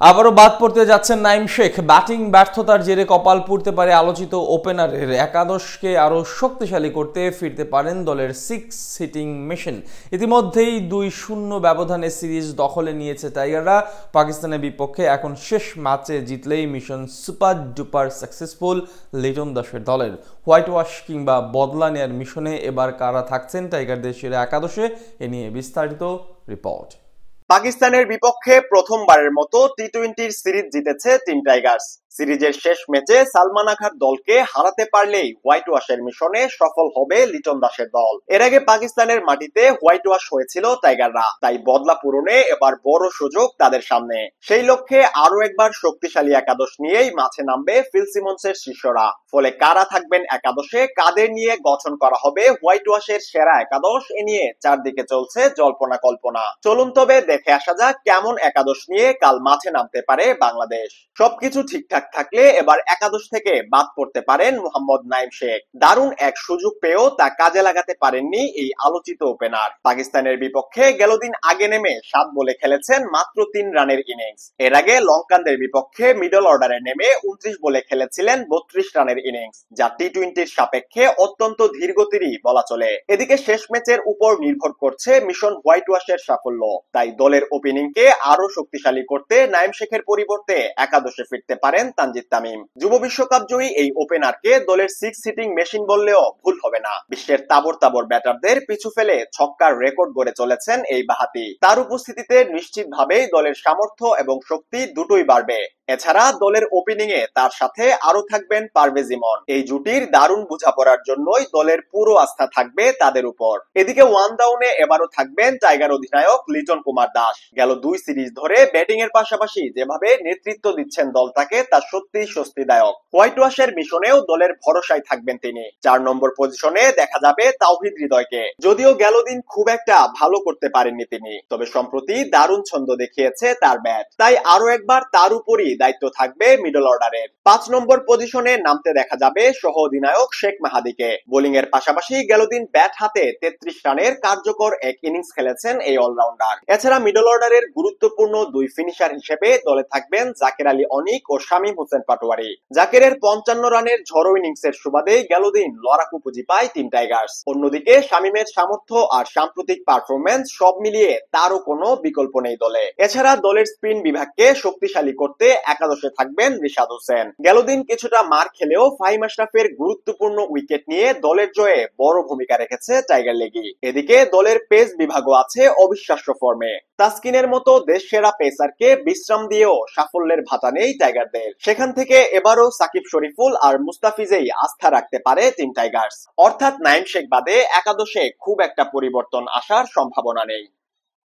আবারও বাদ পড়তে যাচ্ছেন নাইম শেখ। ব্যাটিং ব্যর্থতার জেরে কপাল পুড়তে পারে আলোচিত ওপেনারের। একাদশকে আরও শক্তিশালী করতে ফিরতে পারেন দলের সিক্স হিটিং মেশিন। ইতিমধ্যেই 2-0 ব্যবধানে সিরিজ দখলে নিয়েছে টাইগাররা। পাকিস্তানের বিপক্ষে এখন শেষ ম্যাচে জিতলেই mission super duper successful Liton দাসের দলের। হোয়াইট ওয়াশ কিংবা বদলা নেয়ার মিশনে এবার কারা থাকছেন টাইগারদের সেরা একাদশে, এ নিয়ে বিস্তারিত রিপোর্ট। পাকিস্তানের বিপক্ষে প্রথমবারের মতো টি-20 সিরিজ জিতেছে টিম টাইগার্স। সিরিজের শেষ ম্যাচে সালমান আখার দলকে হারাতে পারলেই হোয়াইট ওয়াশের মিশনে সফল হবে লিটন দাসের দল। এর আগে পাকিস্তানের মাটিতে হোয়াইট ওয়াশ হয়েছিল টাইগাররা, তাই বদলা পূরণে এবার বড় সুযোগ তাদের সামনে। সেই লক্ষ্যে আরো একবার শক্তিশালী একাদশ নিয়েই মাঠে নামবে ফিল সিমন্সের শিষ্যরা। ফলে কারা থাকবেন একাদশে, কাদের নিয়ে গঠন করা হবে হোয়াইট ওয়াশের সেরা একাদশ, এ নিয়ে চারদিকে চলছে জল্পনা কল্পনা। চলুন তবে দেখে আসা যাক কেমন একাদশ নিয়ে কাল মাঠে নামতে পারে বাংলাদেশ। সবকিছু ঠিকঠাক থাকলে এবার একাদশ থেকে বাদ পড়তে পারেন মোহাম্মদ নাইম শেখ। দারুণ এক সুযোগ পেয়েও তা কাজে লাগাতে পারেননি এই আলোচিত ওপেনার। পাকিস্তানের বিপক্ষে গেল দিন আগে নেমে 7 বলে খেলেছেন মাত্র 3 রানের ইনিংস। এর আগে লঙ্কানদের বিপক্ষে মিডল অর্ডারে নেমে 29 বলে খেলেছিলেন 32 রানের ইনিংস, যা টি-20 সাপেক্ষে অত্যন্ত ধীরগতিরই বলা চলে। এদিকে শেষ ম্যাচের উপর নির্ভর করছে মিশন হোয়াইট ওয়াশের সাফল্য। তাই দলের ওপেনিংকে আরো শক্তিশালী করতে নাইম শেখের পরিবর্তে একাদশে ফিরতে পারেন তানজিদ তামিম। যুব বিশ্বকাপ জয়ী এই ওপেনারকে দলের সিক্স হিটিং মেশিন বললেও ভুল হবে না। বিশ্বের তাবর তাবর ব্যাটারদের পিছু ফেলে ছক্কার রেকর্ড গড়ে চলেছেন এই বাঁহাতি। তার উপস্থিতিতে নিশ্চিতভাবেই দলের সামর্থ্য এবং শক্তি দুটোই বাড়বে। এছাড়া দলের ওপেনিং এ তার সাথে আরো থাকবেন পারভেজ ইমন। এই জুটির দারুণ বোঝাপড়ার জন্যই দলের পুরো আস্থা থাকবে তাদের উপর। এদিকে ওয়ান ডাউনে এবারও থাকবেন টাইগার অধিনায়ক লিটন কুমার দাস। গেল 2 সিরিজ ধরে ব্যাটিং এর পাশাপাশি যেভাবে নেতৃত্ব দিচ্ছেন দলটাকে, তা সত্যিই স্বস্তিদায়ক। হোয়াইট ওয়াশের মিশনেও দলের ভরসায় থাকবেন তিনি। 4 নম্বর পজিশনে দেখা যাবে তাওহিদ হৃদয়কে। যদিও গেল দিন খুব একটা ভালো করতে পারেননি তিনি, তবে সম্প্রতি দারুণ ছন্দ দেখিয়েছে তার ব্যাট। তাই আরো একবার তার উপরই দায়িত্ব থাকবে মিডল অর্ডারের। 5 নম্বর পজিশনে নামতে দেখা যাবে সহ অধিনায়ক শেখ মাহাদিকে। বোলিং এর পাশাপাশি গেল দিন ব্যাট হাতে 33 রানের কার্যকর এক ইনিংস খেলেছেন এই অলরাউন্ডার। এছাড়া মিডল অর্ডারের গুরুত্বপূর্ণ 2 ফিনিশার হিসেবে দলে থাকবেন জাকের আলী অনিক ও শামীম হোসেন পাটোয়ারি। জাকেরের 55 রানের ঝড়ো ইনিংসের সুবাদে গেল দিন লড়াকু পুঁজি পায় টিম টাইগার্স। অন্যদিকে শামীমের সামর্থ্য আর সাম্প্রতিক পারফরমেন্স সব মিলিয়ে তারও কোনো বিকল্প নেই দলে। এছাড়া দলের স্পিন বিভাগকে শক্তিশালী করতে একাদশে থাকবেন রিশাদ হোসেন। গেল দিন কিছুটা মার খেলেও ফাহিম আশরাফের গুরুত্বপূর্ণ উইকেট নিয়ে দলের জয়ে বড় ভূমিকা রেখেছে টাইগার লেগি। এদিকে দলের পেস বিভাগও আছে অবিশ্বাস্য ফর্মে। তাসকিনের মতো দেশ সেরা পেসারকে বিশ্রাম দিয়েও সাফল্যের ভাতা নেই টাইগারদের। সেখান থেকে এবারও সাকিব শরীফুল আর মুস্তাফিজেই আস্থা রাখতে পারে টিম টাইগার্স। অর্থাৎ নাইম শেখ বাদে একাদশে খুব একটা পরিবর্তন আসার সম্ভাবনা নেই।